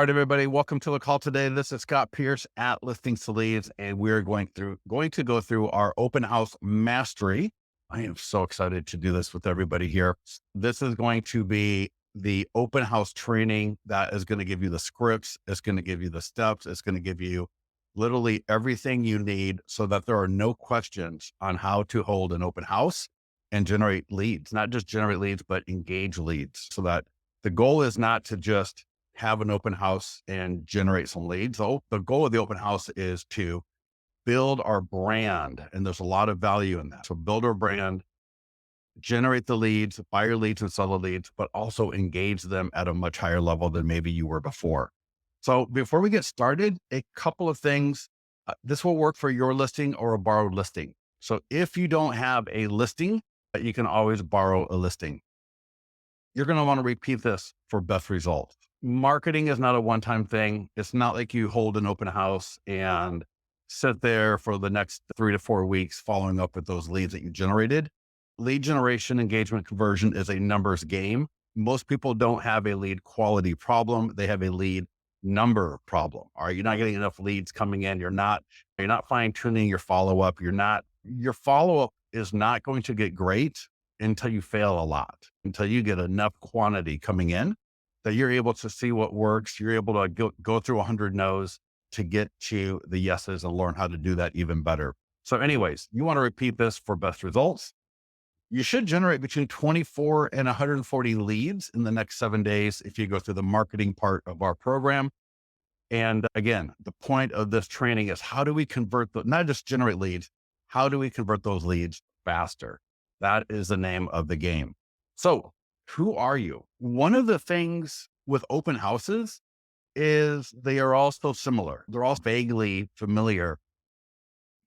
All right, everybody, welcome to the call today. This is Scott Pierce at Listings to Leads, and we're going to go through our open house mastery. I am so excited to do this with everybody here. This is going to be the open house training that is going to give you the scripts. It's going to give you the steps. It's going to give you literally everything you need so that there are no questions on how to hold an open house and generate leads, not just generate leads, but engage leads, so that the goal is not to just have an open house and generate some leads. So the goal of the open house is to build our brand. And there's a lot of value in that. So build our brand, generate the leads, buy your leads and sell the leads, but also engage them at a much higher level than maybe you were before. So before we get started, a couple of things. This will work for your listing or a borrowed listing. So if you don't have a listing, you can always borrow a listing. You're going to want to repeat this for best results. Marketing is not a one-time thing. It's not like you hold an open house and sit there for the next 3 to 4 weeks following up with those leads that you generated. Lead generation, engagement, conversion is a numbers game. Most people don't have a lead quality problem. They have a lead number problem. All right, you're not getting enough leads coming in. You're not fine tuning your follow-up. Your follow-up is not going to get great until you fail a lot, until you get enough quantity coming in that you're able to see what works. You're able to go through 100 no's to get to the yeses and learn how to do that even better. So anyways, you want to repeat this for best results. You should generate between 24 and 140 leads in the next 7 days if you go through the marketing part of our program. And again, the point of this training is how do we convert not just generate leads, how do we convert those leads faster? That is the name of the game. So who are you? One of the things with open houses is they are all so similar. They're all vaguely familiar.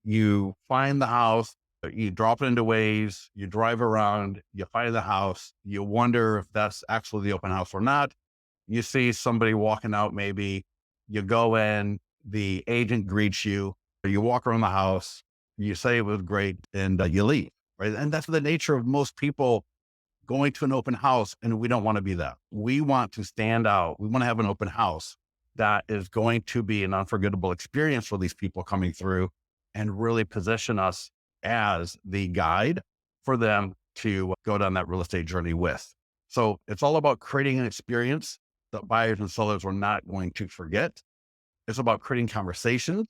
You find the house, you drop it into Waze, you drive around, you find the house, you wonder if that's actually the open house or not. You see somebody walking out, maybe you go in, the agent greets you, you walk around the house, you say it was great, and you leave, right? And that's the nature of most people going to an open house, and we don't want to be that. We want to stand out. We want to have an open house that is going to be an unforgettable experience for these people coming through and really position us as the guide for them to go down that real estate journey with. So it's all about creating an experience that buyers and sellers are not going to forget. It's about creating conversations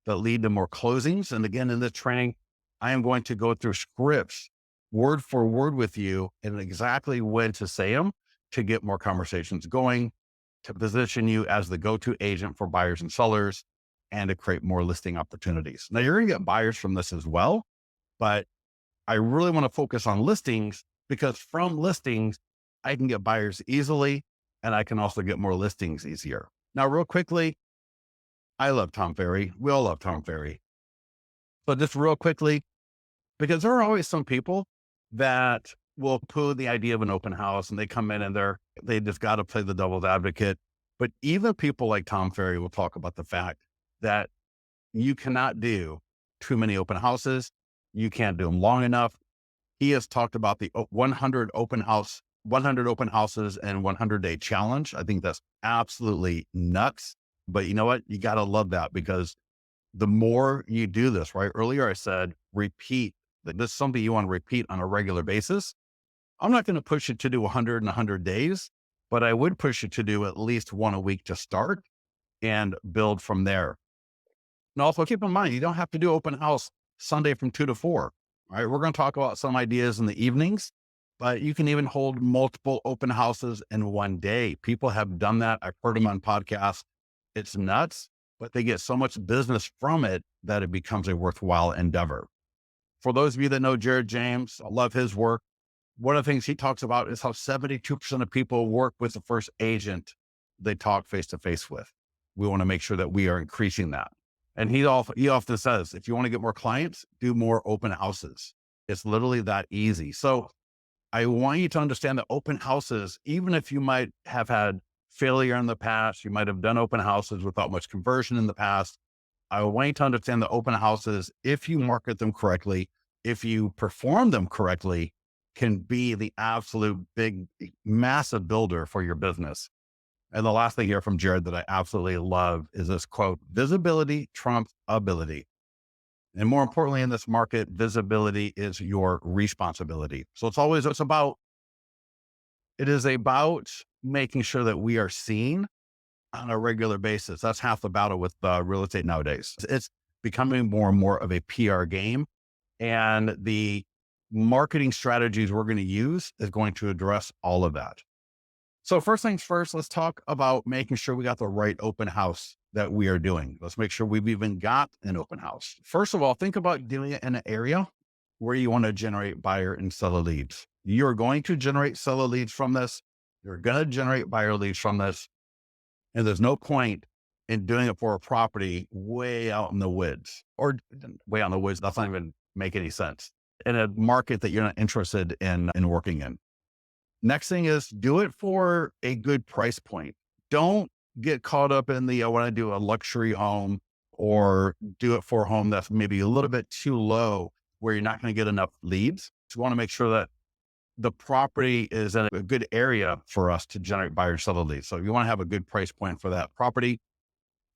that lead to more closings. And again, in this training, I am going to go through scripts word for word with you and exactly when to say them to get more conversations going, to position you as the go-to agent for buyers and sellers, and to create more listing opportunities. Now, you're going to get buyers from this as well, but I really want to focus on listings because from listings, I can get buyers easily and I can also get more listings easier. Now, real quickly, I love Tom Ferry. We all love Tom Ferry. So just real quickly, because there are always some people that will poo the idea of an open house and they come in and they just got to play the devil's advocate. But even people like Tom Ferry will talk about the fact that you cannot do too many open houses. You can't do them long enough. He has talked about the 100 open houses and 100-day challenge. I think that's absolutely nuts. But you know what? You got to love that because the more you do this, right? Earlier I said, repeat. This is something you want to repeat on a regular basis. I'm not going to push it to do 100 in 100 days, but I would push it to do at least one a week to start and build from there. And also keep in mind, you don't have to do open house Sunday from 2 to 4, right? We're going to talk about some ideas in the evenings, but you can even hold multiple open houses in one day. People have done that. I've heard them on podcasts. It's nuts, but they get so much business from it that it becomes a worthwhile endeavor. For those of you that know Jared James, I love his work. One of the things he talks about is how 72% of people work with the first agent they talk face to face with. We want to make sure that we are increasing that. And he often says, if you want to get more clients, do more open houses. It's literally that easy. So I want you to understand that open houses, even if you might have had failure in the past, you might have done open houses without much conversion in the past, I want you to understand that open houses, if you market them correctly, if you perform them correctly, can be the absolute big, massive builder for your business. And the last thing here from Jared that I absolutely love is this quote: visibility trumps ability. And more importantly, in this market, visibility is your responsibility. So it is about making sure that we are seen on a regular basis. That's half the battle with real estate nowadays. It's becoming more and more of a PR game, and the marketing strategies we're going to use is going to address all of that. So first things first, let's talk about making sure we got the right open house that we are doing. Let's make sure we've even got an open house. First of all, think about doing it in an area where you want to generate buyer and seller leads. You're going to generate seller leads from this. You're going to generate buyer leads from this. And there's no point in doing it for a property way out in the woods or way out in the woods. That's not even make any sense in a market that you're not interested in working in. Next thing is do it for a good price point. Don't get caught up in I want to do a luxury home or do it for a home that's maybe a little bit too low where you're not going to get enough leads. You want to make sure that the property is in a good area for us to generate buyer and seller leads. So you want to have a good price point for that property.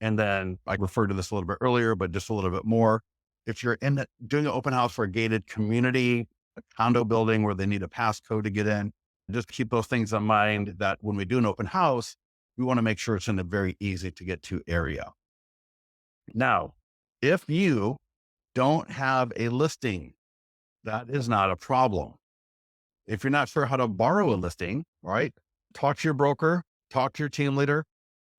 And then I referred to this a little bit earlier, but just a little bit more. If you're doing an open house for a gated community, a condo building where they need a passcode to get in, just keep those things in mind that when we do an open house, we want to make sure it's in a very easy to get to area. Now, if you don't have a listing, that is not a problem. If you're not sure how to borrow a listing, right? Talk to your broker, talk to your team leader,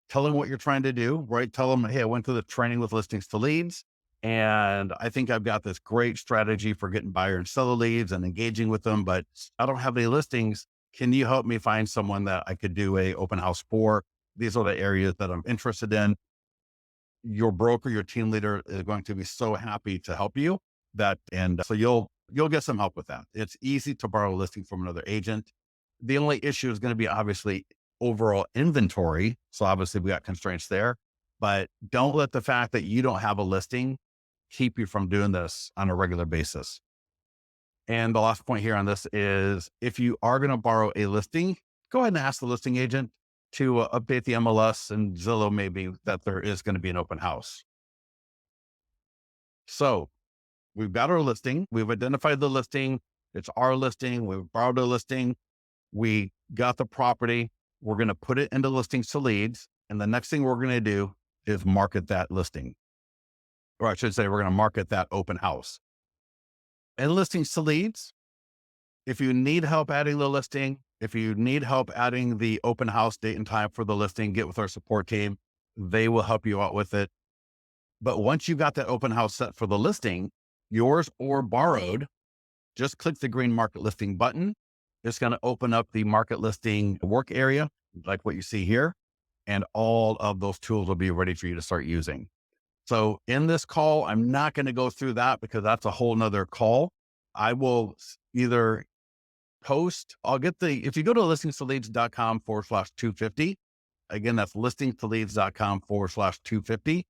tell them what you're trying to do, right? Tell them, hey, I went through the training with listings to leads, and I think I've got this great strategy for getting buyer and seller leads and engaging with them, but I don't have any listings. Can you help me find someone that I could do a open house for? These are the areas that I'm interested in. Your broker, your team leader is going to be so happy to help you so you'll get some help with that. It's easy to borrow a listing from another agent. The only issue is going to be obviously overall inventory. So obviously we got constraints there, but don't let the fact that you don't have a listing keep you from doing this on a regular basis. And the last point here on this is if you are going to borrow a listing, go ahead and ask the listing agent to update the MLS and Zillow maybe that there is going to be an open house. So we've got our listing. We've identified the listing. It's our listing. We've borrowed a listing. We got the property. We're going to put it into listings to leads. And the next thing we're going to do is market that listing. Or I should say, we're going to market that open house. And listings to leads, if you need help adding the listing, if you need help adding the open house date and time for the listing, get with our support team. They will help you out with it. But once you've got that open house set for the listing, yours or borrowed, just click the green market listing button. It's going to open up the market listing work area, like what you see here. And all of those tools will be ready for you to start using. So in this call, I'm not going to go through that because that's a whole nother call. I will either post, if you go to listingstoleads.com/250, again, that's listingstoleads.com/250.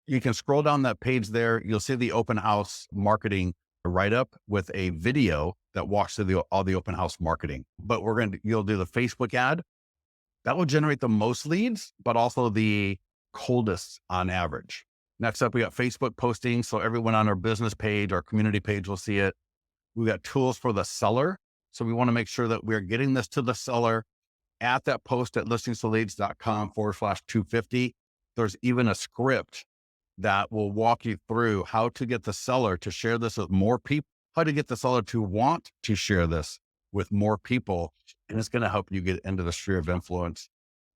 You can scroll down that page there. You'll see the open house marketing write-up with a video that walks through all the open house marketing. But you'll do the Facebook ad. That will generate the most leads, but also the coldest on average. Next up, we got Facebook posting. So everyone on our business page, our community page will see it. We got tools for the seller. So we want to make sure that we're getting this to the seller at that post at listingstoleads.com/250. There's even a script that will walk you through how to get the seller to share this with more people, how to get the seller to want to share this with more people. And it's going to help you get into the sphere of influence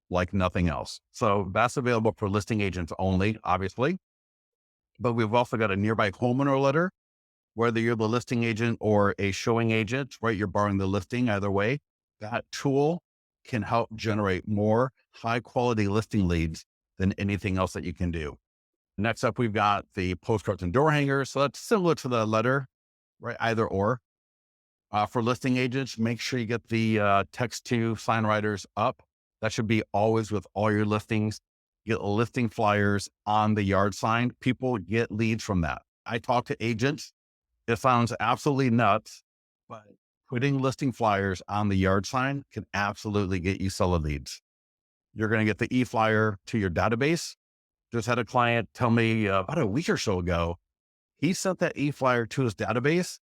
like nothing else. So that's available for listing agents only, obviously. But we've also got a nearby homeowner letter, whether you're the listing agent or a showing agent, right? You're borrowing the listing either way. That tool can help generate more high quality listing leads than anything else that you can do. Next up, we've got the postcards and door hangers. So that's similar to the letter, right? Either or. For listing agents, make sure you get the text to sign writers up. That should be always with all your listings. Get listing flyers on the yard sign. People get leads from that. I talk to agents. It sounds absolutely nuts, but putting listing flyers on the yard sign can absolutely get you seller leads. You're going to get the e-flyer to your database. Just had a client tell me about a week or so ago, he sent that e-flyer to his database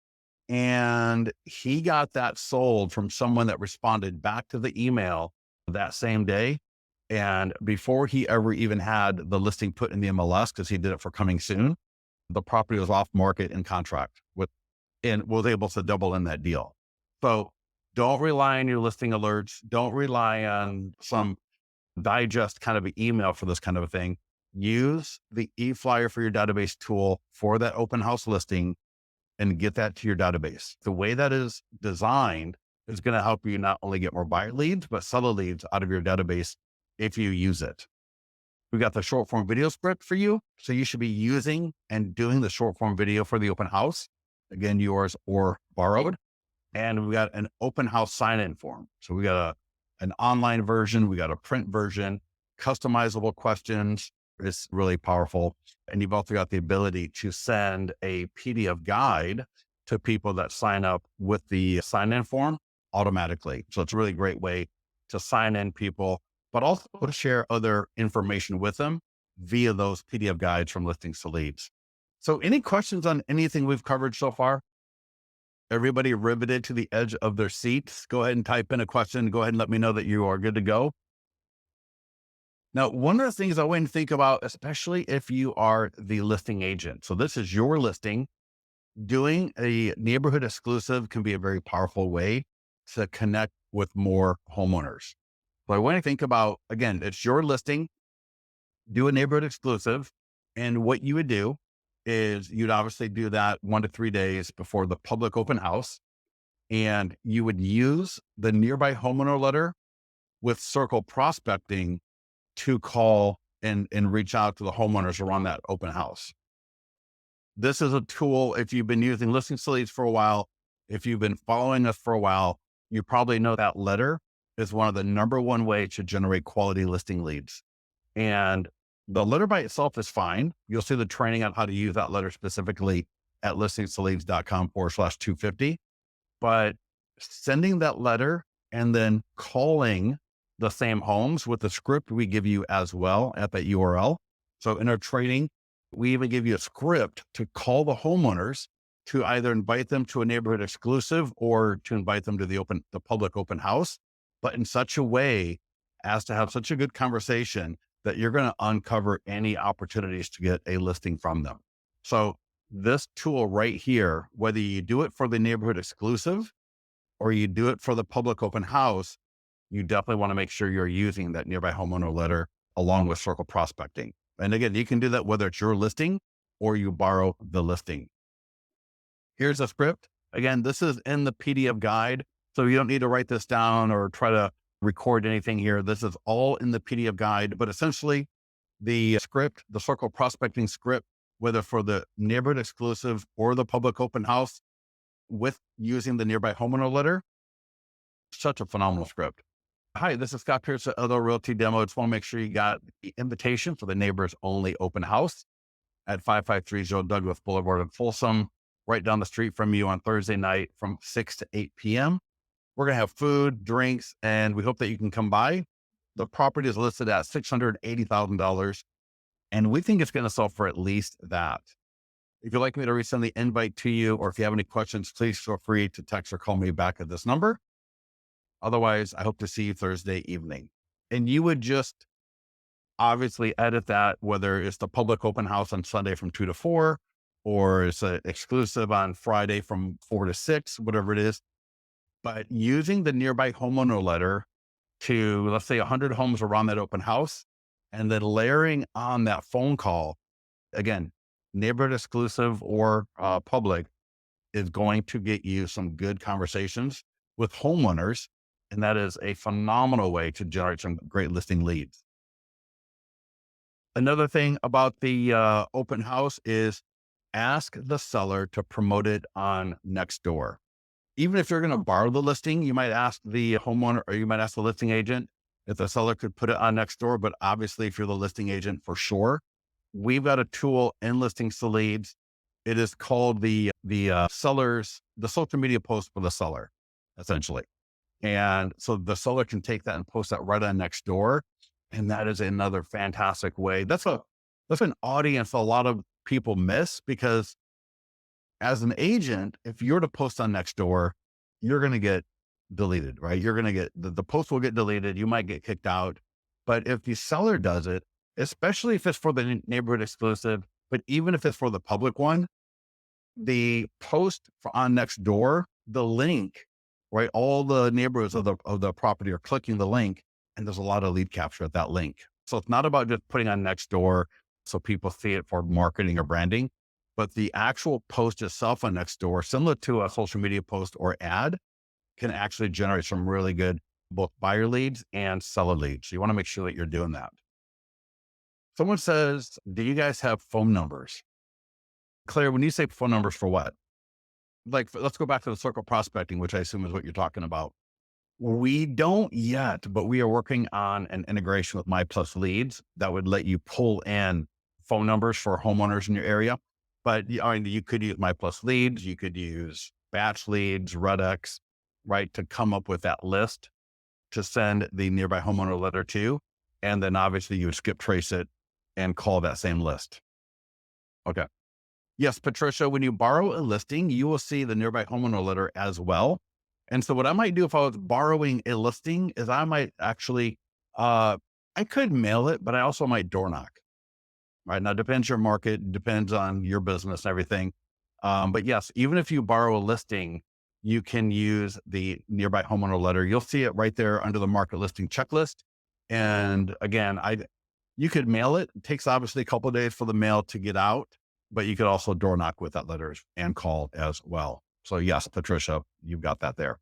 and he got that sold from someone that responded back to the email that same day. And before he ever even had the listing put in the MLS, because he did it for coming soon, the property was off market in contract and was able to double in that deal. So don't rely on your listing alerts. Don't rely on some digest kind of an email for this kind of a thing. Use the e-flyer for your database tool for that open house listing and get that to your database. The way that is designed is going to help you not only get more buyer leads, but seller leads out of your database if you use it. We got the short form video script for you. So you should be using and doing the short form video for the open house. Again, yours or borrowed. And we got an open house sign-in form. So we got an online version. We got a print version, customizable questions. It's really powerful. And you've also got the ability to send a PDF guide to people that sign up with the sign-in form automatically. So it's a really great way to sign in people, but also to share other information with them via those PDF guides from Listings to Leads. So any questions on anything we've covered so far? Everybody riveted to the edge of their seats? Go ahead and type in a question. Go ahead and let me know that you are good to go. Now, one of the things I want to think about, especially if you are the listing agent. So this is your listing. Doing a neighborhood exclusive can be a very powerful way to connect with more homeowners. So I want to think about, again, it's your listing, do a neighborhood exclusive. And what you would do is you'd obviously do that 1 to 3 days before the public open house. And you would use the nearby homeowner letter with circle prospecting to call and reach out to the homeowners around that open house. This is a tool. If you've been using Listings to Leads for a while, if you've been following us for a while, you probably know that letter is one of the number one ways to generate quality listing leads. And the letter by itself is fine. You'll see the training on how to use that letter specifically at listingstoleads.com/250. But sending that letter and then calling the same homes with the script we give you as well at that URL. So in our training, we even give you a script to call the homeowners to either invite them to a neighborhood exclusive or to invite them to the public open house, but in such a way as to have such a good conversation that you're going to uncover any opportunities to get a listing from them. So this tool right here, whether you do it for the neighborhood exclusive or you do it for the public open house, you definitely want to make sure you're using that nearby homeowner letter along with circle prospecting. And again, you can do that whether it's your listing or you borrow the listing. Here's a script. Again, this is in the PDF guide, so you don't need to write this down or try to record anything here. This is all in the PDF guide, but essentially the script, the circle prospecting script, whether for the neighborhood exclusive or the public open house with using the nearby homeowner letter, such a phenomenal script. Hi, this is Scott Pierce at Other Realty Demo. Just want to make sure you got the invitation for the neighbors only open house at 5530 Douglas Boulevard in Folsom, right down the street from you on Thursday night from 6 to 8 p.m. We're going to have food, drinks, and we hope that you can come by. The property is listed at $680,000, and we think it's going to sell for at least that. If you'd like me to resend the invite to you, or if you have any questions, please feel free to text or call me back at this number. Otherwise, I hope to see you Thursday evening. And you would just obviously edit that, whether it's the public open house on Sunday from 2 to 4, or it's an exclusive on Friday from 4 to 6, whatever it is. But using the nearby homeowner letter to, let's say, 100 homes around that open house, and then layering on that phone call, again, neighborhood exclusive or public, is going to get you some good conversations with homeowners. And that is a phenomenal way to generate some great listing leads. Another thing about the open house is ask the seller to promote it on Nextdoor. Even if you're going to borrow the listing, you might ask the homeowner or you might ask the listing agent if the seller could put it on Nextdoor. But obviously, if you're the listing agent, for sure, we've got a tool in Listings to Leads. It is called the social media post for the seller, essentially. And so the seller can take that and post that right on Nextdoor. And that is another fantastic way. That's an audience a lot of people miss because as an agent, if you're to post on Nextdoor, you're going to get deleted, right? You're going to get the post will get deleted. You might get kicked out. But if the seller does it, especially if it's for the neighborhood exclusive, but even if it's for the public one, the post on Nextdoor, the link, right? All the neighborhoods of the property are clicking the link, and there's a lot of lead capture at that link. So it's not about just putting on Nextdoor so people see it for marketing or branding, but the actual post itself on Nextdoor, similar to a social media post or ad, can actually generate some really good both buyer leads and seller leads. So you want to make sure that you're doing that. Someone says, "Do you guys have phone numbers?" Claire, when you say phone numbers for what? Like, let's go back to the circle prospecting, which I assume is what you're talking about. We don't yet, but we are working on an integration with My Plus Leads that would let you pull in phone numbers for homeowners in your area. But I mean, you could use My Plus Leads, you could use Batch Leads, Redux, right, to come up with that list to send the nearby homeowner letter to. And then obviously you would skip trace it and call that same list. Okay. Yes, Patricia, when you borrow a listing, you will see the nearby homeowner letter as well. And so what I might do if I was borrowing a listing is I might actually, I could mail it, but I also might door knock. Right now, depends your market, depends on your business and everything. But yes, even if you borrow a listing, you can use the nearby homeowner letter. You'll see it right there under the market listing checklist. And again, you could mail it. It takes obviously a couple of days for the mail to get out, but you could also door knock with that letter and call as well. So yes, Patricia, you've got that there.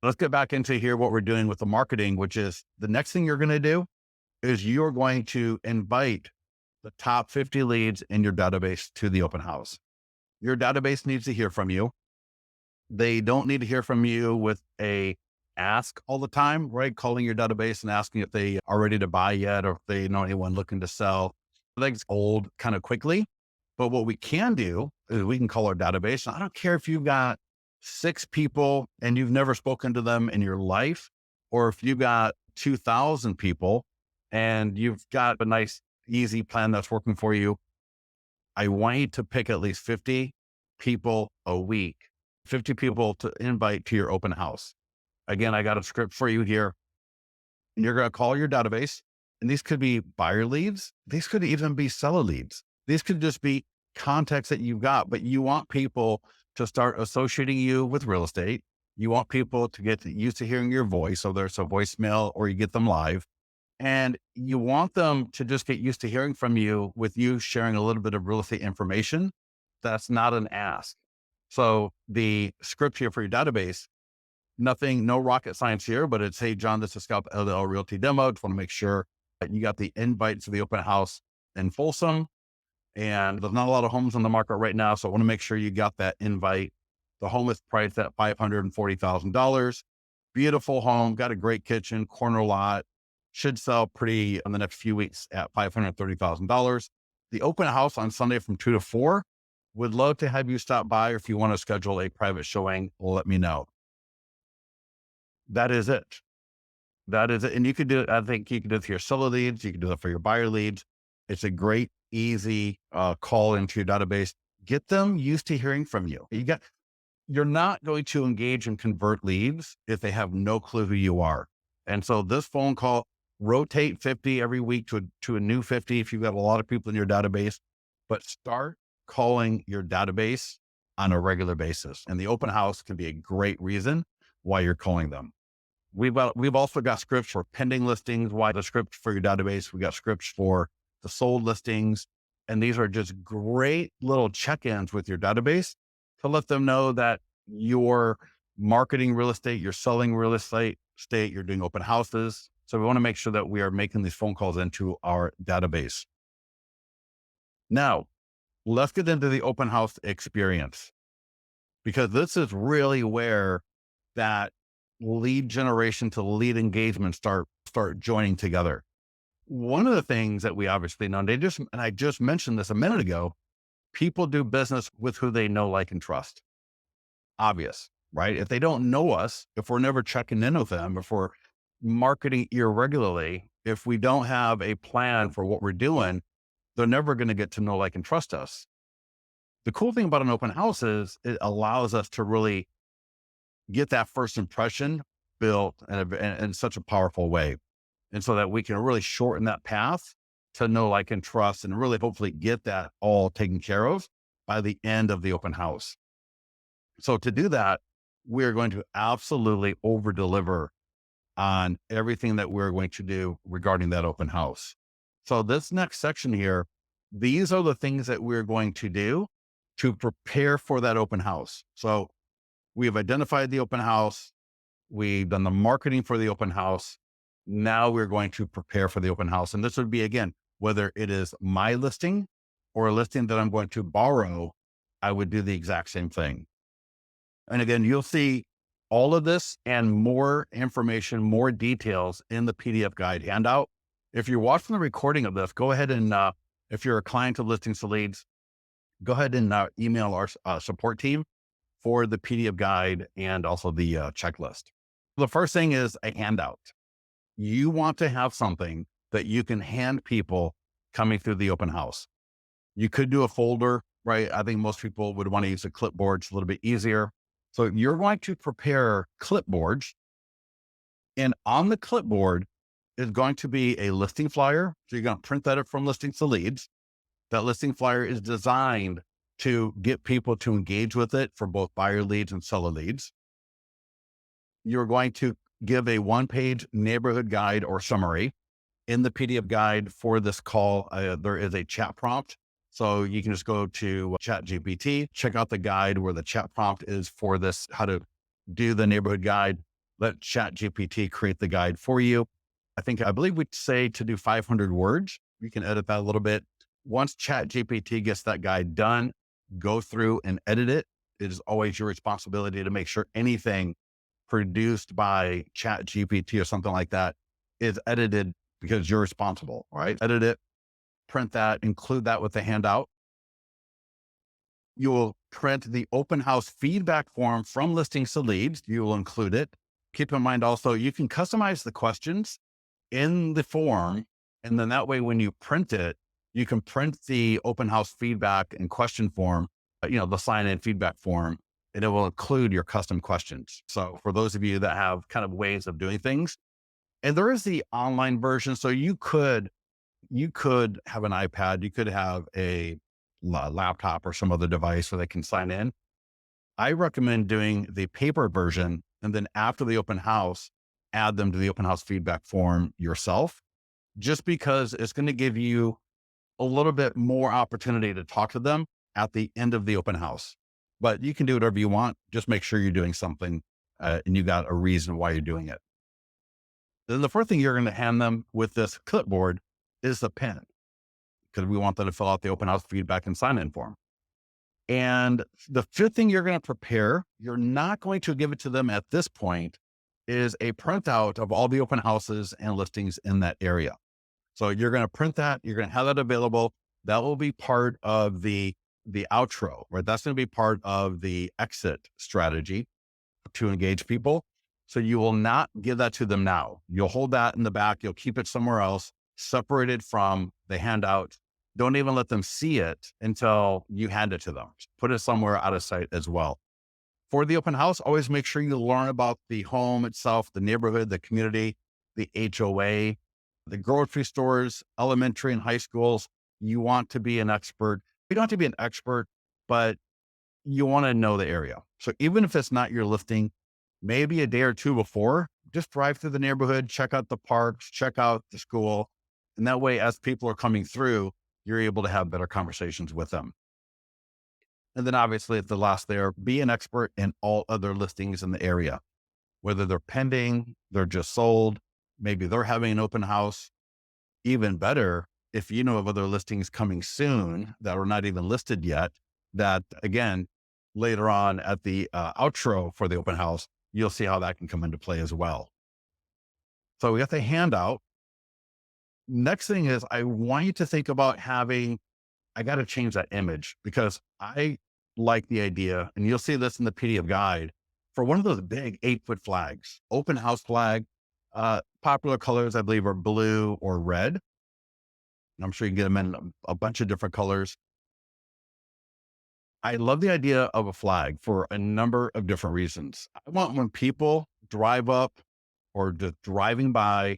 Let's get back into here what we're doing with the marketing, which is the next thing you're going to do is you're going to invite the top 50 leads in your database to the open house. Your database needs to hear from you. They don't need to hear from you with a ask all the time, right? Calling your database and asking if they are ready to buy yet or if they know anyone looking to sell. That gets old kind of quickly. But what we can do is we can call our database. I don't care if you've got 6 people and you've never spoken to them in your life, or if you've got 2,000 people and you've got a nice, easy plan that's working for you. I want you to pick at least 50 people a week, 50 people to invite to your open house. Again, I got a script for you here. You're going to call your database, and these could be buyer leads. These could even be seller leads. These could just be contacts that you've got, but you want people to start associating you with real estate. You want people to get used to hearing your voice. So there's a voicemail or you get them live. And you want them to just get used to hearing from you with you sharing a little bit of real estate information. That's not an ask. So the script here for your database, nothing, no rocket science here, but it's, "Hey, John, this is Scalp LL Realty Demo. Just want to make sure that you got the invite to the open house in Folsom. And there's not a lot of homes on the market right now. So I want to make sure you got that invite. The home is priced at $540,000. Beautiful home, got a great kitchen, corner lot, should sell pretty in the next few weeks at $530,000. The open house on Sunday from 2 to 4. Would love to have you stop by, or if you want to schedule a private showing, let me know." That is it. That is it. And you could do it. I think you could do it for your seller leads. You can do it for your buyer leads. It's a great, easy call into your database. Get them used to hearing from you. You're not going to engage and convert leads if they have no clue who you are. And so this phone call, rotate 50 every week to a new 50 if you've got a lot of people in your database, but start calling your database on a regular basis. And the open house can be a great reason why you're calling them. We've also got scripts for pending listings. Why the script for your database? We got scripts for the sold listings. And these are just great little check-ins with your database to let them know that you're marketing real estate, you're selling real estate, you're doing open houses. So we want to make sure that we are making these phone calls into our database. Now, let's get into the open house experience, because this is really where that lead generation to lead engagement start joining together. One of the things that we obviously know, and I just mentioned this a minute ago, people do business with who they know, like, and trust. Obvious, right? If they don't know us, if we're never checking in with them, if we're marketing irregularly, If we don't have a plan for what we're doing, they're never going to get to know, like, and trust us. The cool thing about an open house is it allows us to really get that first impression built in such a powerful way. And so that we can really shorten that path to know, like, and trust, and really hopefully get that all taken care of by the end of the open house. So to do that, we're going to absolutely over deliver on everything that we're going to do regarding that open house. So this next section here, these are the things that we're going to do to prepare for that open house. So we've identified the open house. We've done the marketing for the open house. Now we're going to prepare for the open house. And this would be, again, whether it is my listing or a listing that I'm going to borrow, I would do the exact same thing. And again, you'll see all of this and more information, more details in the PDF guide handout. If you're watching the recording of this, go ahead and, if you're a client of Listings to Leads, go ahead and email our support team for the PDF guide and also the checklist. The first thing is a handout. You want to have something that you can hand people coming through the open house. You could do a folder, right? I think most people would want to use a clipboard. It's a little bit easier. So you're going to prepare clipboards, and on the clipboard is going to be a listing flyer. So you're going to print that up from Listings to Leads. That listing flyer is designed to get people to engage with it for both buyer leads and seller leads. You're going to give a one-page neighborhood guide or summary. In the PDF guide for this call, there is a chat prompt. So you can just go to ChatGPT, check out the guide where the chat prompt is for this, how to do the neighborhood guide. Let ChatGPT create the guide for you. I believe we'd say to do 500 words. You can edit that a little bit. Once ChatGPT gets that guide done, go through and edit it. It is always your responsibility to make sure anything produced by ChatGPT or something like that is edited, because you're responsible, right? Edit it, print that, include that with the handout. You will print the open house feedback form from Listings to Leads. You will include it. Keep in mind also, you can customize the questions in the form. And then that way, when you print it, you can print the open house feedback and question form, the sign-in feedback form, and it will include your custom questions. So for those of you that have kind of ways of doing things, and there is the online version. So you could have an iPad, you could have a laptop or some other device where they can sign in. I recommend doing the paper version, and then after the open house, add them to the open house feedback form yourself, just because it's going to give you a little bit more opportunity to talk to them at the end of the open house. But you can do whatever you want. Just make sure you're doing something and you got a reason why you're doing it. Then the fourth thing you're going to hand them with this clipboard is a pen, because we want them to fill out the open house feedback and sign in form. And the fifth thing you're going to prepare, you're not going to give it to them at this point, is a printout of all the open houses and listings in that area. So you're going to print that, you're going to have that available. That will be part of the outro, right? That's going to be part of the exit strategy to engage people. So you will not give that to them now. You'll hold that in the back. You'll keep it somewhere else, separated from the handout. Don't even let them see it until you hand it to them. Put it somewhere out of sight as well. For the open house, always make sure you learn about the home itself, the neighborhood, the community, the HOA, the grocery stores, elementary and high schools. You want to be an expert. You don't have to be an expert, but you want to know the area. So even if it's not your listing, maybe a day or two before, just drive through the neighborhood, check out the parks, check out the school. And that way, as people are coming through, you're able to have better conversations with them. And then obviously at the last there, be an expert in all other listings in the area, whether they're pending, they're just sold, maybe they're having an open house. Even better, if you know of other listings coming soon that are not even listed yet, that again, later on at the outro for the open house, you'll see how that can come into play as well. So we got the handout. Next thing is, I want you to think about I got to change that image, because I like the idea, and you'll see this in the PDF guide, for one of those big 8-foot flags, open house flag. Popular colors, I believe, are blue or red. I'm sure you can get them in a bunch of different colors. I love the idea of a flag for a number of different reasons. I want when people drive up or just driving by,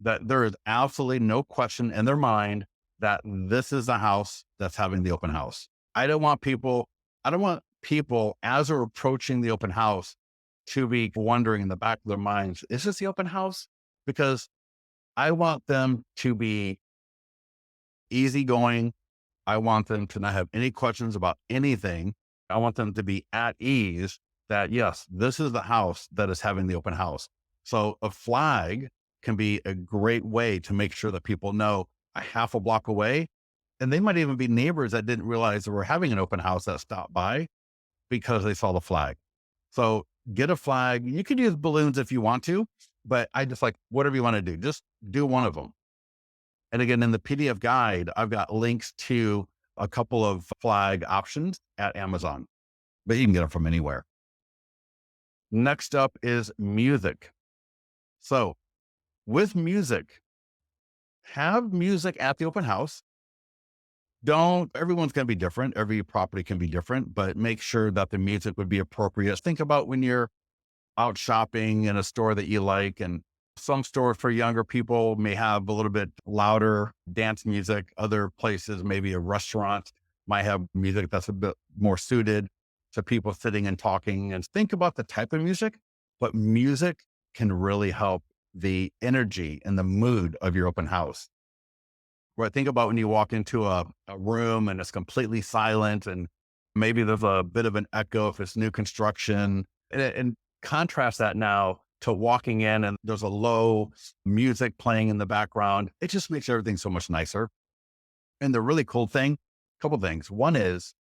that there is absolutely no question in their mind that this is the house that's having the open house. I don't want people, I don't want people as they're approaching the open house to be wondering in the back of their minds, is this the open house? Because I want them to be easygoing. I want them to not have any questions about anything. I want them to be at ease that, yes, this is the house that is having the open house. So a flag can be a great way to make sure that people know a half a block away. And they might even be neighbors that didn't realize that we're having an open house that stopped by because they saw the flag. So get a flag. You could use balloons if you want to, but I just like whatever you want to do, just do one of them. And again, in the PDF guide, I've got links to a couple of flag options at Amazon, but you can get them from anywhere. Next up is music. So with music, have music at the open house. Everyone's going to be different. Every property can be different, but make sure that the music would be appropriate. Think about when you're out shopping in a store that you like, and some stores for younger people may have a little bit louder dance music. Other places, maybe a restaurant, might have music that's a bit more suited to people sitting and talking. And think about the type of music, but music can really help the energy and the mood of your open house. Right. Think about when you walk into a room and it's completely silent, and maybe there's a bit of an echo if it's new construction, and contrast that now to walking in and there's a low music playing in the background. It just makes everything so much nicer. And the really cool thing, couple things. One is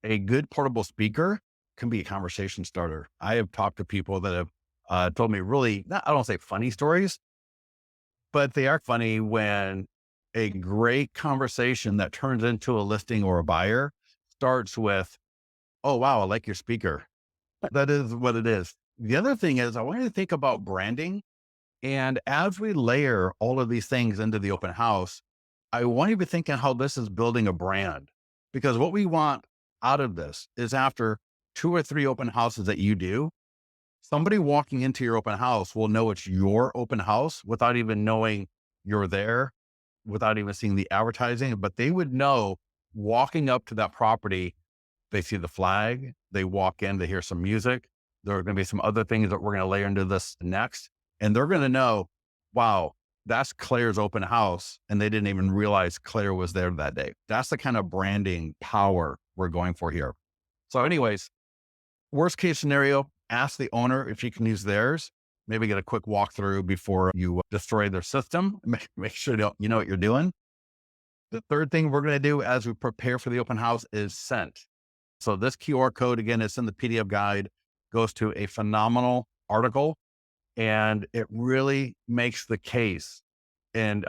a good portable speaker can be a conversation starter. I have talked to people that have told me really, not, I don't say funny stories, but they are funny when a great conversation that turns into a listing or a buyer starts with, "Oh, wow, I like your speaker." That is what it is. The other thing is I want you to think about branding. And as we layer all of these things into the open house, I want you to be thinking how this is building a brand. Because what we want out of this is after 2 or 3 open houses that you do, somebody walking into your open house will know it's your open house without even knowing you're there, without even seeing the advertising, but they would know walking up to that property, they see the flag, they walk in, they hear some music. There are going to be some other things that we're going to layer into this next. And they're going to know, wow, that's Claire's open house. And they didn't even realize Claire was there that day. That's the kind of branding power we're going for here. So anyways, worst case scenario, ask the owner if you can use theirs. Maybe get a quick walkthrough before you destroy their system. Make sure you know what you're doing. The third thing we're going to do as we prepare for the open house is scent. So this QR code, again, is in the PDF guide, goes to a phenomenal article, and it really makes the case. And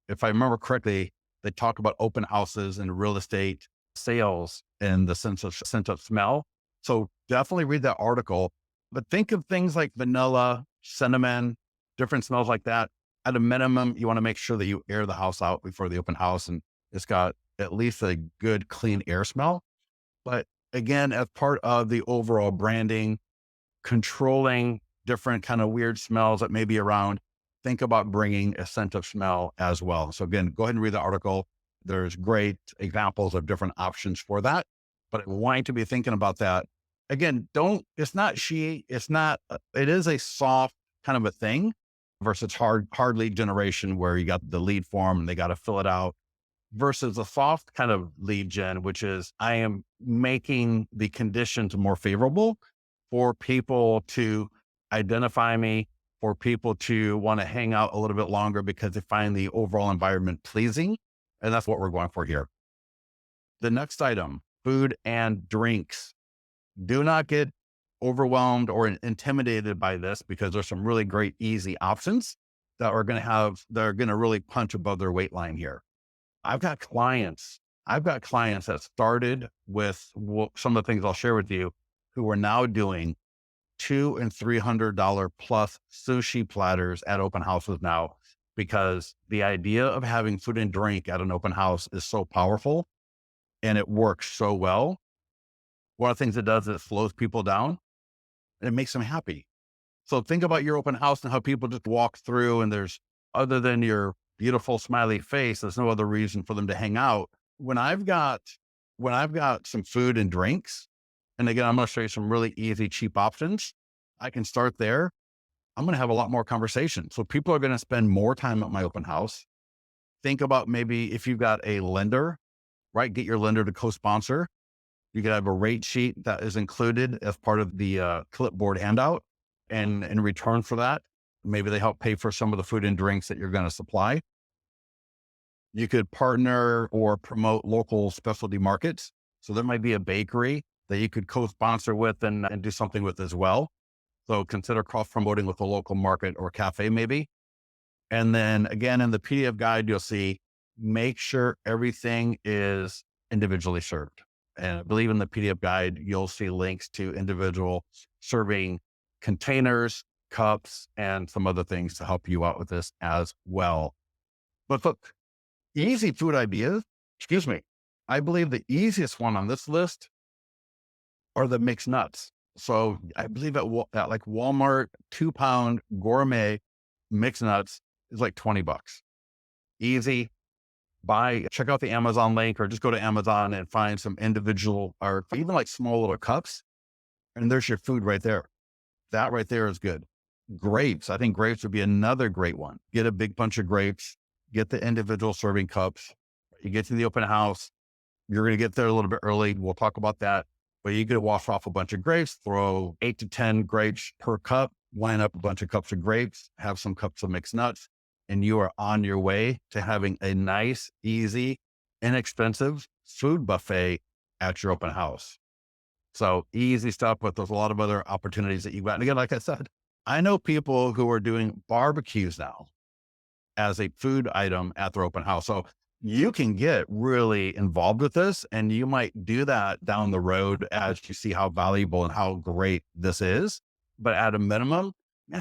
if I remember correctly, they talk about open houses and real estate sales and the sense of smell. So definitely read that article, but think of things like vanilla, cinnamon, different smells like that. At a minimum, you want to make sure that you air the house out before the open house and it's got at least a good clean air smell. But again, as part of the overall branding, controlling different kind of weird smells that may be around, think about bringing a scent of smell as well. So again, go ahead and read the article. There's great examples of different options for that, but I want you to be thinking about that. Again, it is a soft kind of a thing versus hard lead generation where you got the lead form and they got to fill it out, versus a soft kind of lead gen, which is I am making the conditions more favorable for people to identify me, for people to want to hang out a little bit longer because they find the overall environment pleasing. And that's what we're going for here. The next item, food and drinks. Do not get overwhelmed or intimidated by this because there's some really great, easy options that are going to really punch above their weight line here. I've got clients that started with some of the things I'll share with you who are now doing $200 and $300 plus sushi platters at open houses now, because the idea of having food and drink at an open house is so powerful and it works so well. One of the things it does is it slows people down and it makes them happy. So think about your open house and how people just walk through and there's, other than your beautiful smiley face, there's no other reason for them to hang out. When I've got, when I've got some food and drinks, and again, I'm going to show you some really easy, cheap options. I can start there. I'm going to have a lot more conversation. So people are going to spend more time at my open house. Think about maybe if you've got a lender, right? Get your lender to co-sponsor. You could have a rate sheet that is included as part of the clipboard handout. And in return for that, maybe they help pay for some of the food and drinks that you're going to supply. You could partner or promote local specialty markets. So there might be a bakery that you could co-sponsor with and do something with as well. So consider cross-promoting with a local market or cafe maybe. And then again, in the PDF guide, you'll see, make sure everything is individually served. And I believe in the PDF guide, you'll see links to individual serving containers, cups, and some other things to help you out with this as well. But look, easy food ideas, excuse me. I believe the easiest one on this list are the mixed nuts. So I believe at like Walmart, 2-pound gourmet mixed nuts is like $20. Easy. Check out the Amazon link or just go to Amazon and find some individual or even like small little cups. And there's your food right there. That right there is good. Grapes. I think grapes would be another great one. Get a big bunch of grapes, get the individual serving cups. You get to the open house. You're going to get there a little bit early. We'll talk about that. But you could wash off a bunch of grapes, throw 8 to 10 grapes per cup, line up a bunch of cups of grapes, have some cups of mixed nuts, and you are on your way to having a nice, easy, inexpensive food buffet at your open house. So easy stuff, but there's a lot of other opportunities that you've got. And again, like I said, I know people who are doing barbecues now as a food item at their open house. So you can get really involved with this, and you might do that down the road as you see how valuable and how great this is. But at a minimum,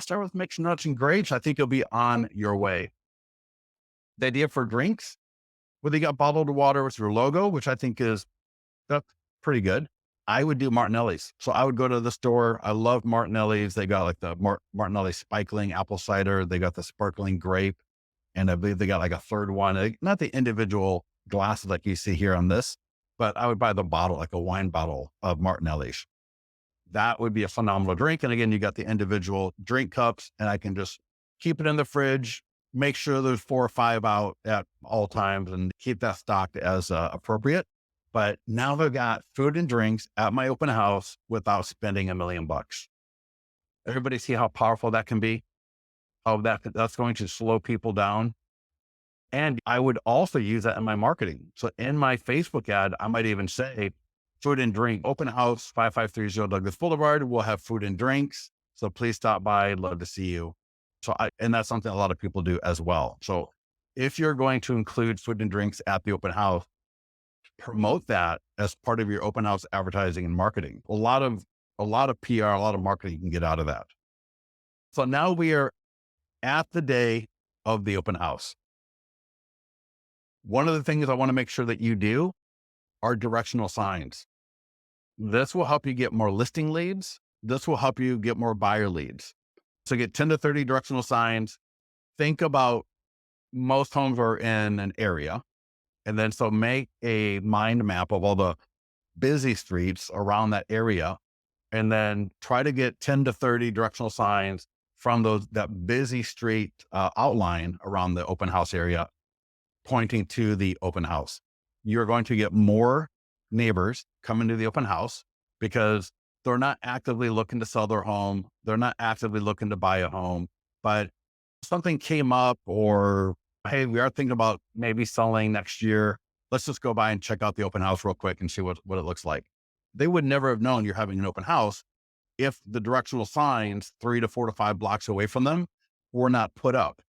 start with mixed nuts and grapes. I think you'll be on your way. The idea for drinks, whether you got bottled water with your logo, which I think is that's pretty good. I would do Martinelli's. So I would go to the store. I love Martinelli's. They got like the Martinelli sparkling apple cider. They got the sparkling grape. And I believe they got like a third one, not the individual glasses like you see here on this, but I would buy the bottle, like a wine bottle of Martinelli's. That would be a phenomenal drink. And again, you got the individual drink cups, and I can just keep it in the fridge, make sure there's 4 or 5 out at all times, and keep that stocked as appropriate. But now they've got food and drinks at my open house without spending $1 million. Everybody see how powerful that can be? How that's going to slow people down. And I would also use that in my marketing. So in my Facebook ad, I might even say food and drink, open house, 5530 Douglas Boulevard. We'll have food and drinks. So please stop by. I'd love to see you. And that's something a lot of people do as well. So if you're going to include food and drinks at the open house, promote that as part of your open house advertising and marketing. A lot of PR, a lot of marketing you can get out of that. So now we are at the day of the open house. One of the things I want to make sure that you do are directional signs. This will help you get more listing leads. This will help you get more buyer leads. So get 10 to 30 directional signs. Think about, most homes are in an area. And then so make a mind map of all the busy streets around that area. And then try to get 10 to 30 directional signs from that busy street outline around the open house area, pointing to the open house. You're going to get more neighbors coming to the open house because they're not actively looking to sell their home. They're not actively looking to buy a home, but something came up, or, hey, we are thinking about maybe selling next year. Let's just go by and check out the open house real quick and see what it looks like. They would never have known you're having an open house if the directional signs 3 to 4 to 5 blocks away from them were not put up.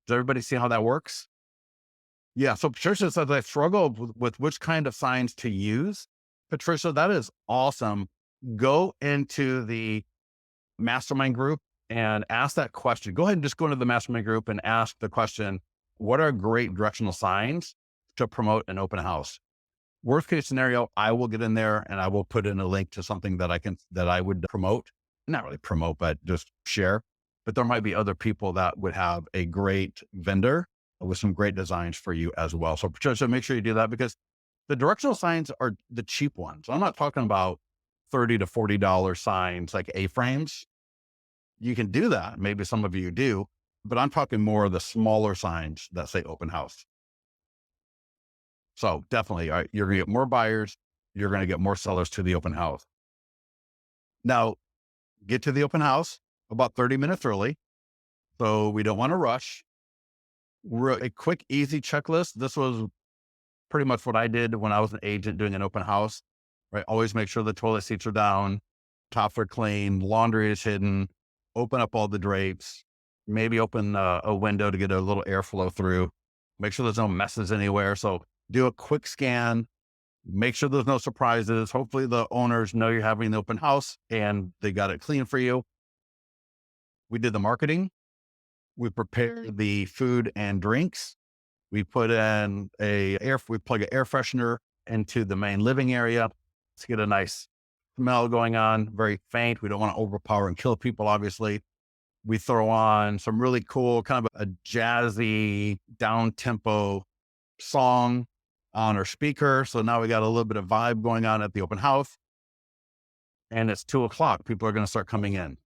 Does everybody see how that works? Yeah. So Patricia says, I struggle with which kind of signs to use. Patricia, that is awesome Go into the mastermind group and ask that question. Go ahead and just go into the mastermind group and ask the question, what are great directional signs to promote an open house? Worst case scenario, I will get in there and I will put in a link to something that I would promote, not really promote, but just share. But there might be other people that would have a great vendor with some great designs for you as well. So make sure you do that, because the directional signs are the cheap ones. I'm not talking about $30 to $40 signs like A-frames. You can do that. Maybe some of you do, but I'm talking more of the smaller signs that say open house. So definitely, you're going to get more buyers. You're going to get more sellers to the open house. Now, get to the open house about 30 minutes early. So we don't want to rush. A quick, easy checklist. This was pretty much what I did when I was an agent doing an open house, right? Always make sure the toilet seats are down, tops are clean, laundry is hidden, open up all the drapes, maybe open a window to get a little airflow through, make sure there's no messes anywhere. So do a quick scan, make sure there's no surprises. Hopefully the owners know you're having the open house and they got it clean for you. We did the marketing. We prepared the food and drinks. We put in we plug an air freshener into the main living area to get a nice smell going on, very faint. We don't want to overpower and kill people, obviously. We throw on some really cool, kind of a jazzy, down tempo song on our speaker. So now we got a little bit of vibe going on at the open house. And it's 2:00. People are going to start coming in,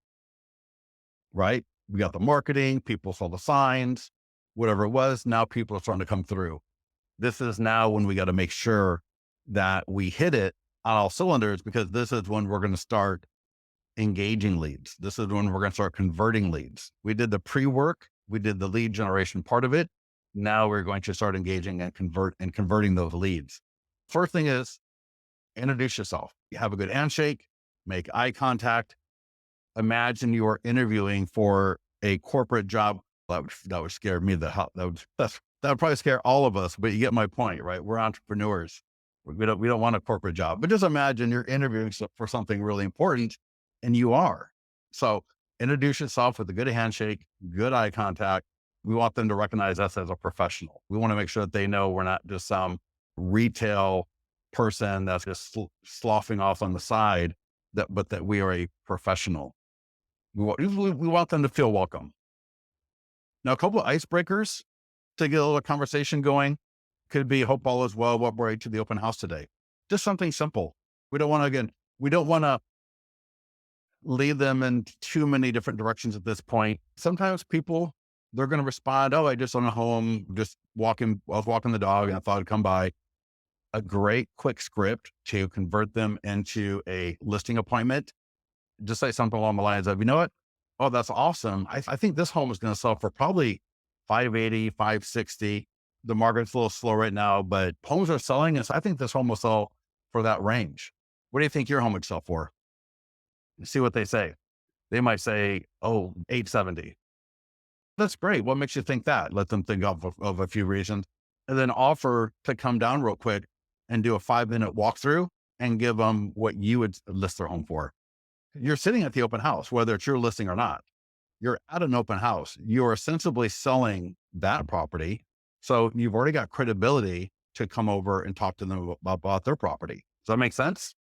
right? We got the marketing, people saw the signs, whatever it was. Now people are starting to come through. This is now when we got to make sure that we hit it on all cylinders, because this is when we're going to start engaging leads. This is when we're going to start converting leads. We did the pre-work. We did the lead generation part of it. Now we're going to start engaging and converting those leads. First thing is introduce yourself. You have a good handshake, make eye contact. Imagine you are interviewing for a corporate job. That would scare me. That would probably scare all of us, but you get my point, right? We're entrepreneurs. We don't want a corporate job, but just imagine you're interviewing for something really important, and you are. So introduce yourself with a good handshake, good eye contact. We want them to recognize us as a professional. We want to make sure that they know we're not just some retail person that's just sloughing off on the side, but that we are a professional. We want them to feel welcome. Now, a couple of icebreakers to get a little conversation going could be, hope all is well, what brought you to the open house today? Just something simple. We don't want to lead them in too many different directions at this point. Sometimes people, they're going to respond, oh, I just own a home, I was walking the dog and I thought I'd come by. A great quick script to convert them into a listing appointment. Just say something along the lines of, you know what? Oh, that's awesome. I think this home is going to sell for probably 580, 560. The market's a little slow right now, but homes are selling. And so I think this home will sell for that range. What do you think your home would sell for? See what they say. They might say, oh, 870. That's great. What makes you think that? Let them think of a few reasons, and then offer to come down real quick and do a 5-minute walkthrough and give them what you would list their home for. You're sitting at the open house, whether it's your listing or not. You're at an open house. You're ostensibly selling that property. So you've already got credibility to come over and talk to them about their property. Does that make sense?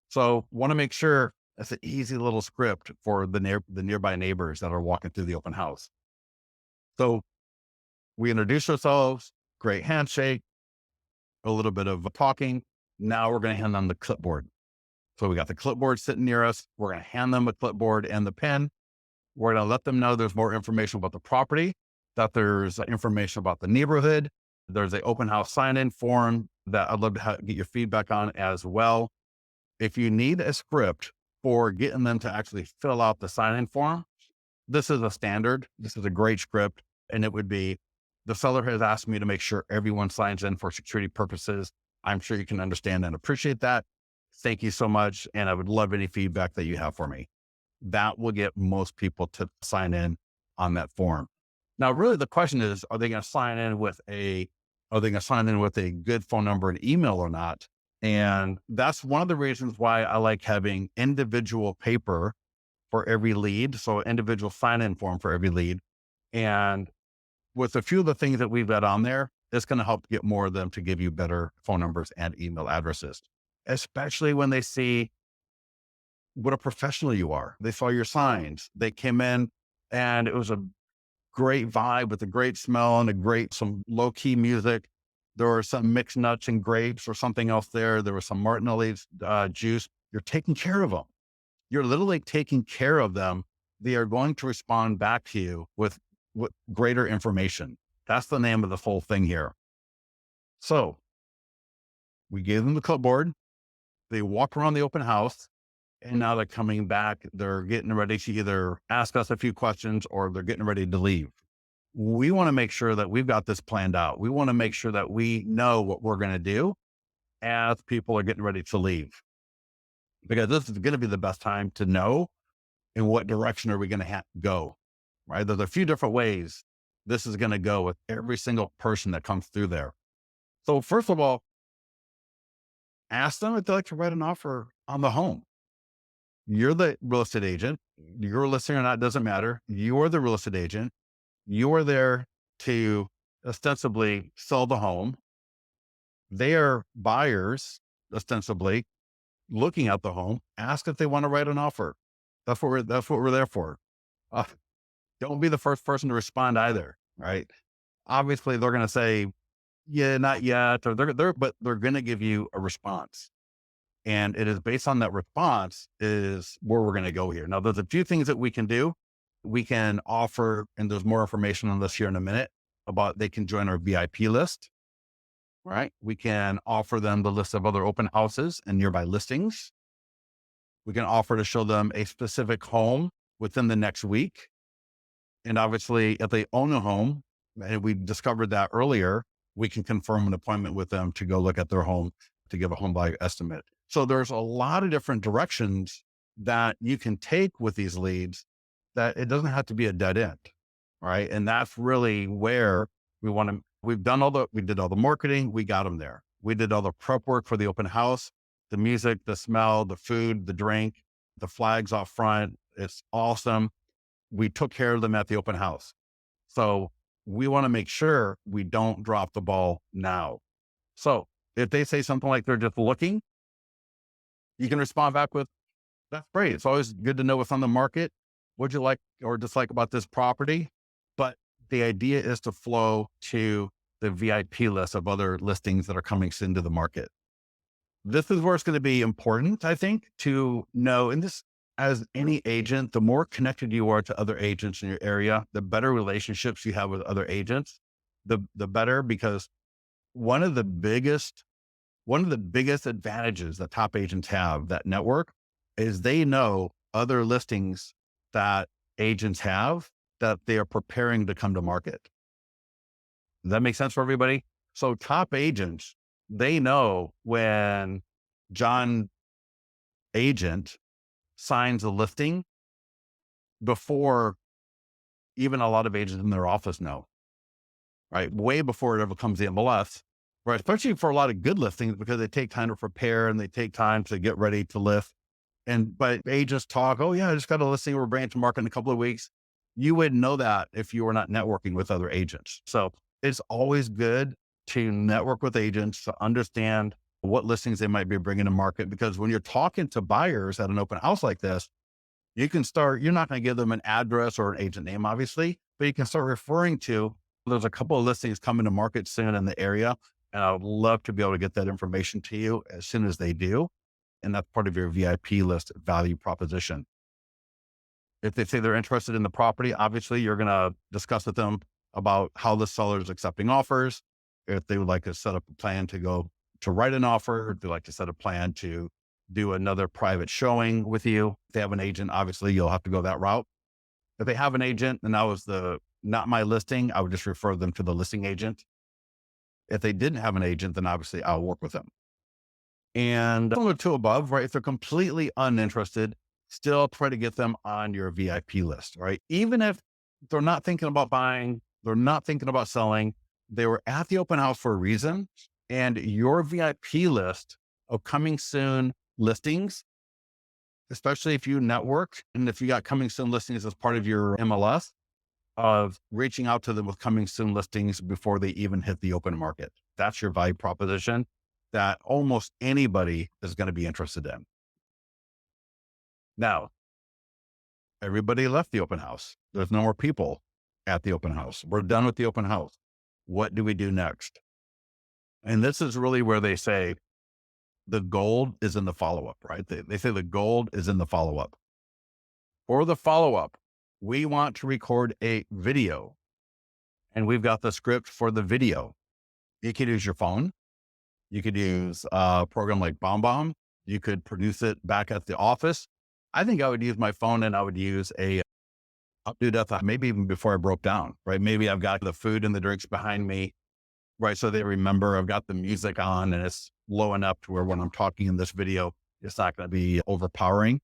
So want to make sure that's an easy little script for the nearby neighbors that are walking through the open house. So we introduce ourselves, great handshake, a little bit of talking. Now we're going to hand them the clipboard. So we got the clipboard sitting near us. We're going to hand them a clipboard and the pen. We're going to let them know there's more information about the property, that there's information about the neighborhood. There's an open house sign-in form that I'd love to get your feedback on as well. If you need a script for getting them to actually fill out the sign-in form, this is a standard. This is a great script. And it would be, the seller has asked me to make sure everyone signs in for security purposes. I'm sure you can understand and appreciate that. Thank you so much. And I would love any feedback that you have for me. That will get most people to sign in on that form. Now, really the question is, are they going to sign in with a good phone number and email or not? And that's one of the reasons why I like having individual paper for every lead. So individual sign-in form for every lead. And with a few of the things that we've got on there, it's going to help get more of them to give you better phone numbers and email addresses, especially when they see what a professional you are. They saw your signs. They came in and it was a great vibe with a great smell and some low key music. There were some mixed nuts and grapes or something else there. There was some Martinelli's juice. You're taking care of them. You're literally taking care of them. They are going to respond back to you with greater information. That's the name of the whole thing here. So we gave them the clipboard. They walk around the open house. And now they're coming back. They're getting ready to either ask us a few questions or they're getting ready to leave. We want to make sure that we've got this planned out. We want to make sure that we know what we're going to do as people are getting ready to leave, because this is going to be the best time to know in what direction are we going to go, right? There's a few different ways this is going to go with every single person that comes through there. So first of all, ask them if they'd like to write an offer on the home. You're the real estate agent. You're listening or not, doesn't matter. You are the real estate agent. You are there to ostensibly sell the home. They are buyers, ostensibly looking at the home. Ask if they want to write an offer. That's what we're there for. Uh, don't be the first person to respond either, right? Obviously, they're going to say, "Yeah, not yet," or but they're going to give you a response. And it is based on that response is where we're going to go here. Now, there's a few things that we can do. We can offer, and there's more information on this here in a minute about they can join our VIP list, right? We can offer them the list of other open houses and nearby listings. We can offer to show them a specific home within the next week. And obviously, if they own a home, and we discovered that earlier, we can confirm an appointment with them to go look at their home to give a home value estimate. So there's a lot of different directions that you can take with these leads, that it doesn't have to be a dead end. Right. And that's really where we did all the marketing. We got them there. We did all the prep work for the open house, the music, the smell, the food, the drink, the flags off front. It's awesome. We took care of them at the open house. So we want to make sure we don't drop the ball now. So if they say something like they're just looking, you can respond back with, "That's great. It's always good to know what's on the market. What'd you like or dislike about this property?" But the idea is to flow to the VIP list of other listings that are coming soon to the market. This is where it's going to be important, I think, to know, and this, as any agent, the more connected you are to other agents in your area, the better relationships you have with other agents, the better, because one of the biggest advantages that top agents have, that network, is they know other listings that agents have that they are preparing to come to market. Does that make sense for everybody? So top agents, they know when John agent signs a listing before even a lot of agents in their office know, right? Way before it ever comes to the MLS, right? Especially for a lot of good listings, because they take time to prepare and they take time to get ready to list. But agents talk, "Oh yeah, I just got a listing. We're bringing it to market in a couple of weeks." You wouldn't know that if you were not networking with other agents. So it's always good to network with agents to understand what listings they might be bringing to market. Because when you're talking to buyers at an open house like this, you're not going to give them an address or an agent name, obviously, but you can start referring to, "There's a couple of listings coming to market soon in the area. And I would love to be able to get that information to you as soon as they do." And that's part of your VIP list value proposition. If they say they're interested in the property, obviously you're going to discuss with them about how the seller is accepting offers. If they would like to set up a plan to write an offer, if they like to set a plan to do another private showing with you. If they have an agent, obviously you'll have to go that route. If they have an agent and that was not my listing, I would just refer them to the listing agent. If they didn't have an agent, then obviously I'll work with them. And similar to above, right? If they're completely uninterested, still try to get them on your VIP list, right? Even if they're not thinking about buying, they're not thinking about selling, they were at the open house for a reason. And your VIP list of coming soon listings, especially if you network and if you got coming soon listings as part of your MLS, of reaching out to them with coming soon listings before they even hit the open market. That's your value proposition that almost anybody is going to be interested in. Now, everybody left the open house. There's no more people at the open house. We're done with the open house. What do we do next? And this is really where they say the gold is in the follow-up, right? They say the gold is in the follow-up. For the follow-up, we want to record a video, and we've got the script for the video. You could use your phone. You could use a program like BombBomb. You could produce it back at the office. I think I would use my phone, and I would use I'll do that maybe even before I broke down, right? Maybe I've got the food and the drinks behind me, right? So they remember I've got the music on and it's low enough to where when I'm talking in this video, it's not going to be overpowering.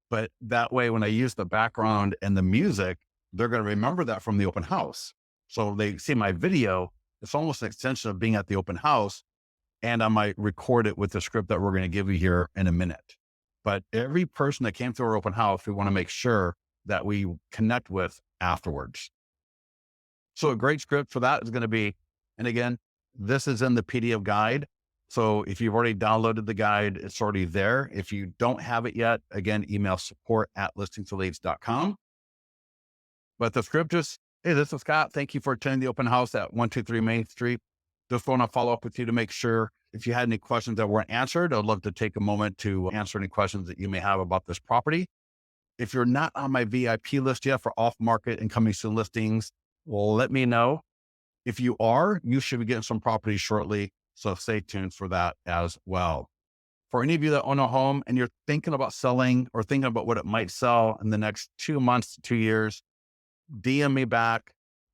But that way, when I use the background and the music, they're going to remember that from the open house. So they see my video, it's almost an extension of being at the open house. And I might record it with the script that we're going to give you here in a minute. But every person that came through our open house, we want to make sure that we connect with afterwards. So a great script for that is going to be, and again, this is in the PDF guide. So if you've already downloaded the guide, it's already there. If you don't have it yet, again, email support@listingtoleads.com. But the script is, hey, this is Scott. Thank you for attending the open house at 123 Main Street. Just want to follow up with you to make sure if you had any questions that weren't answered, I'd love to take a moment to answer any questions that you may have about this property. If you're not on my VIP list yet for off-market and coming soon listings, well, let me know. If you are, you should be getting some properties shortly. So stay tuned for that as well. For any of you that own a home and you're thinking about selling or thinking about what it might sell in the next 2 months to 2 years, DM me back,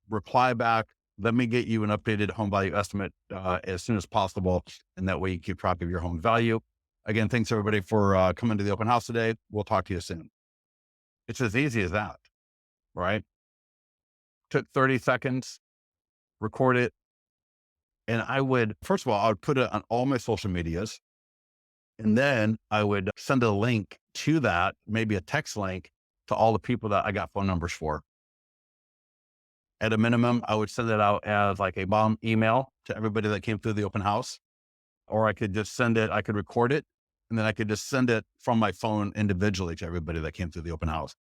reply back. Let me get you an updated home value estimate as soon as possible. And that way you keep track of your home value. Again, thanks everybody for coming to the open house today. We'll talk to you soon. It's as easy as that, right? Took 30 seconds, record it. And I would, first of all, I would put it on all my social medias. And then I would send a link to that, maybe a text link to all the people that I got phone numbers for. At a minimum, I would send it out as like a bomb email to everybody that came through the open house, or I could just send it, I could record it, and then I could just send it from my phone individually to everybody that came through the open house.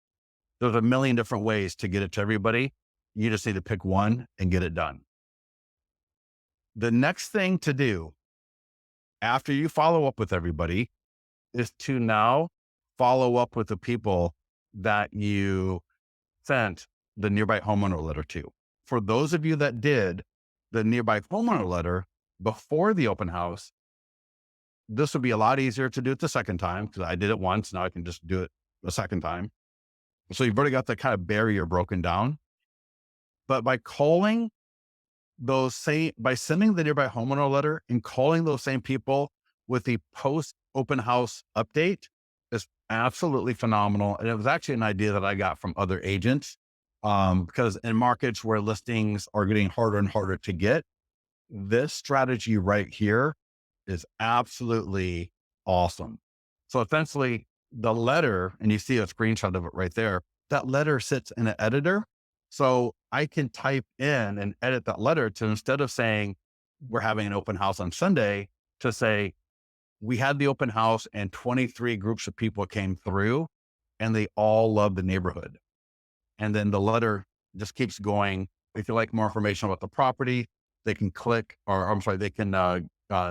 There's a million different ways to get it to everybody. You just need to pick one and get it done. The next thing to do after you follow up with everybody is to now follow up with the people that you sent the nearby homeowner letter to. For those of you that did the nearby homeowner letter before the open house, this would be a lot easier to do it the second time because I did it once. Now I can just do it the second time. So you've already got the kind of barrier broken down. But by calling by sending the nearby homeowner letter and calling those same people with the post open house update is absolutely phenomenal. And it was actually an idea that I got from other agents. Because in markets where listings are getting harder and harder to get, this strategy right here is absolutely awesome. So essentially the letter, and you see a screenshot of it right there, that letter sits in an editor. So I can type in and edit that letter to, instead of saying we're having an open house on Sunday, to say we had the open house and 23 groups of people came through and they all love the neighborhood. And then the letter just keeps going. If you like more information about the property, they can click, or I'm sorry, they can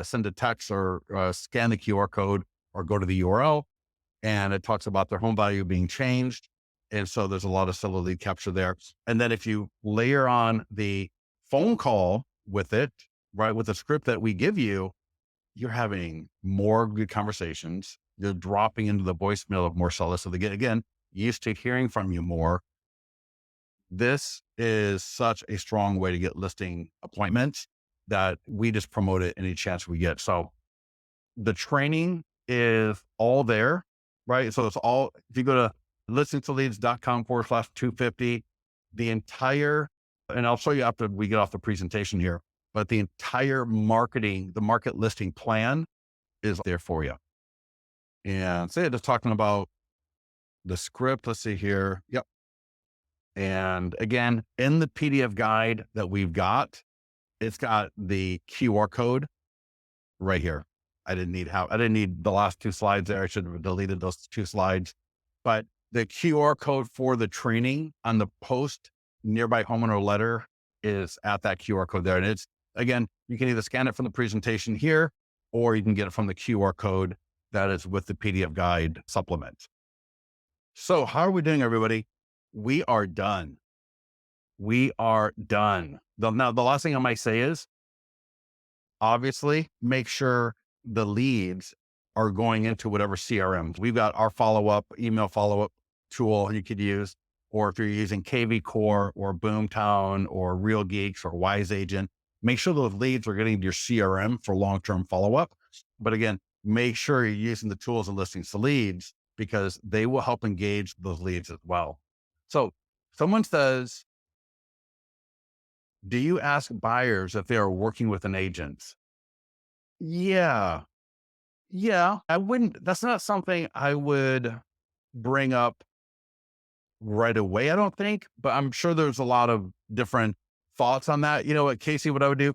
send a text or scan the QR code or go to the URL. And it talks about their home value being changed. And so there's a lot of seller lead capture there. And then if you layer on the phone call with it, right, with the script that we give you, you're having more good conversations. You're dropping into the voicemail of more sellers. So they get, again, used to hearing from you more. This is such a strong way to get listing appointments that we just promote it any chance we get. So the training is all there, right? So it's all, if you go to listingtoleads.com/250, the entire, and I'll show you after we get off the presentation here, but the entire marketing, the market listing plan is there for you. And say just talking about the script. Let's see here. Yep. And again, in the PDF guide that we've got, it's got the QR code right here. I didn't need the last two slides there. I should have deleted those two slides. But the QR code for the training on the post nearby homeowner letter is at that QR code there. And it's, again, you can either scan it from the presentation here, or you can get it from the QR code that is with the PDF guide supplement. So how are we doing, everybody? We are done. We are done. Now, the last thing I might say is, obviously, make sure the leads are going into whatever CRM. We've got our email follow-up tool you could use, or if you're using KV Core or Boomtown or Real Geeks or Wise Agent, make sure those leads are getting to your CRM for long-term follow-up. But again, make sure you're using the tools and listings to leads, because they will help engage those leads as well. So someone says, do you ask buyers if they are working with an agent? Yeah. Yeah. That's not something I would bring up right away, I don't think, but I'm sure there's a lot of different thoughts on that. You know what, Casey, what I would do?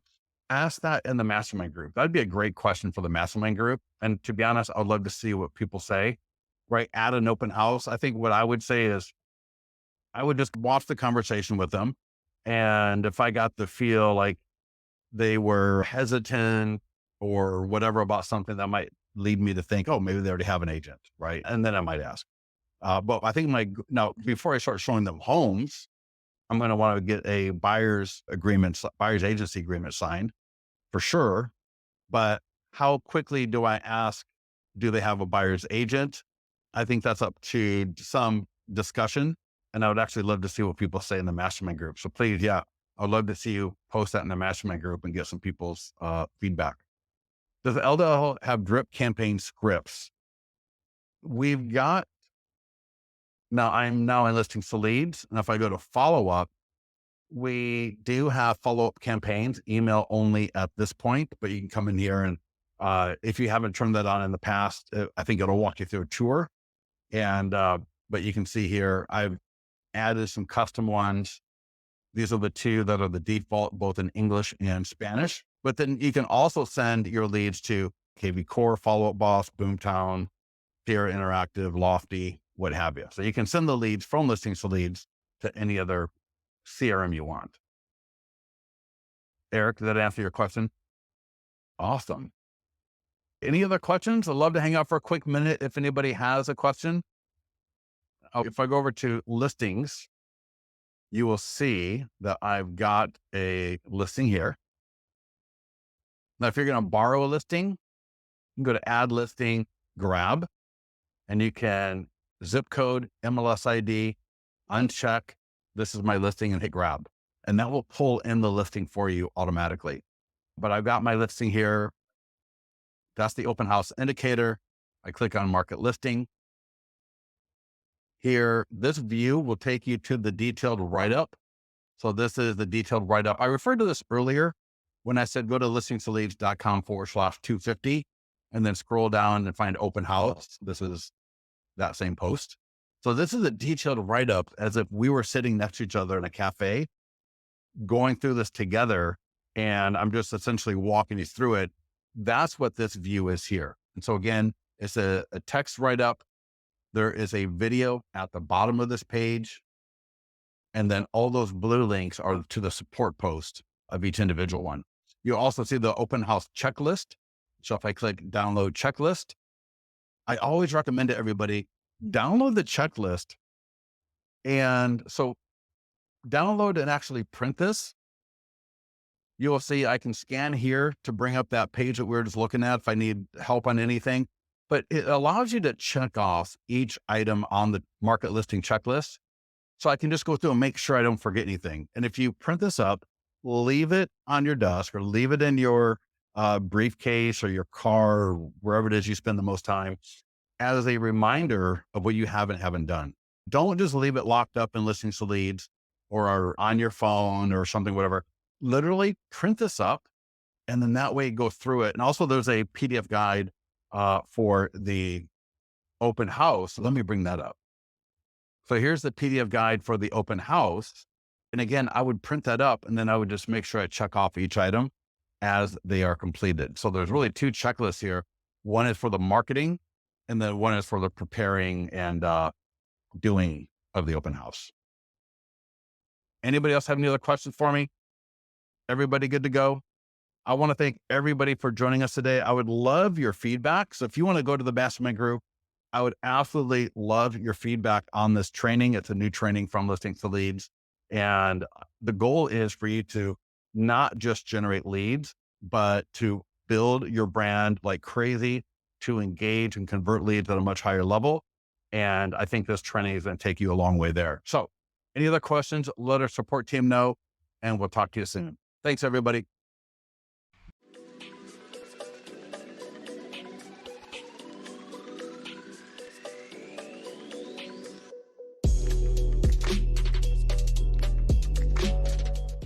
Ask that in the mastermind group. That'd be a great question for the mastermind group. And to be honest, I'd love to see what people say, right? At an open house. I think what I would say is I would just watch the conversation with them. And if I got the feel like they were hesitant or whatever about something that might lead me to think, oh, maybe they already have an agent, right? And then I might ask. But I think now, before I start showing them homes, I'm going to want to get a buyer's agency agreement signed for sure. But how quickly do I ask, do they have a buyer's agent? I think that's up to some discussion. And I would actually love to see what people say in the mastermind group. So please, yeah, I'd love to see you post that in the mastermind group and get some people's feedback. Does LDL have drip campaign scripts? We've got, I'm now enlisting for leads. And if I go to follow up, we do have follow-up campaigns, email only at this point, but you can come in here and if you haven't turned that on in the past, I think it'll walk you through a tour. And, but you can see here, I've added some custom ones. These are the two that are the default, both in English and Spanish. But then you can also send your leads to KV Core, Follow-Up Boss, Boomtown, Sierra Interactive, Lofty, what have you. So you can send the leads from listings to leads to any other CRM you want. Eric, did that answer your question? Awesome. Any other questions? I'd love to hang out for a quick minute if anybody has a question. If I go over to listings, you will see that I've got a listing here. Now, if you're going to borrow a listing, you can go to add listing, grab, and you can zip code, MLS ID, uncheck, this is my listing, and hit grab. And that will pull in the listing for you automatically. But I've got my listing here. That's the open house indicator. I click on market listing. Here, this view will take you to the detailed write-up. So this is the detailed write-up. I referred to this earlier when I said go to listingstoleads.com/250 and then scroll down and find open house. This is that same post. So this is a detailed write-up as if we were sitting next to each other in a cafe going through this together. And I'm just essentially walking you through it. That's what this view is here. And so again, it's a text write-up. There is a video at the bottom of this page. And then all those blue links are to the support post of each individual one. You also see the open house checklist. So if I click download checklist, I always recommend to everybody, download the checklist. And so download and actually print this. You will see I can scan here to bring up that page that we were just looking at if I need help on anything. But it allows you to check off each item on the market listing checklist. So I can just go through and make sure I don't forget anything. And if you print this up, leave it on your desk or leave it in your briefcase or your car or wherever it is you spend the most time as a reminder of what you haven't done. Don't just leave it locked up in listings to leads or on your phone or something, whatever. Literally print this up and then that way go through it. And also there's a PDF guide for the open house. Let me bring that up. So here's the PDF guide for the open house. And again, I would print that up and then I would just make sure I check off each item as they are completed. So there's really two checklists here. One is for the marketing and then one is for the preparing and doing of the open house. Anybody else have any other questions for me? Everybody good to go? I want to thank everybody for joining us today. I would love your feedback. So if you want to go to the mastermind group, I would absolutely love your feedback on this training. It's a new training from listings to leads. And the goal is for you to not just generate leads, but to build your brand like crazy, to engage and convert leads at a much higher level. And I think this training is going to take you a long way there. So any other questions, let our support team know, and we'll talk to you soon. Thanks, everybody.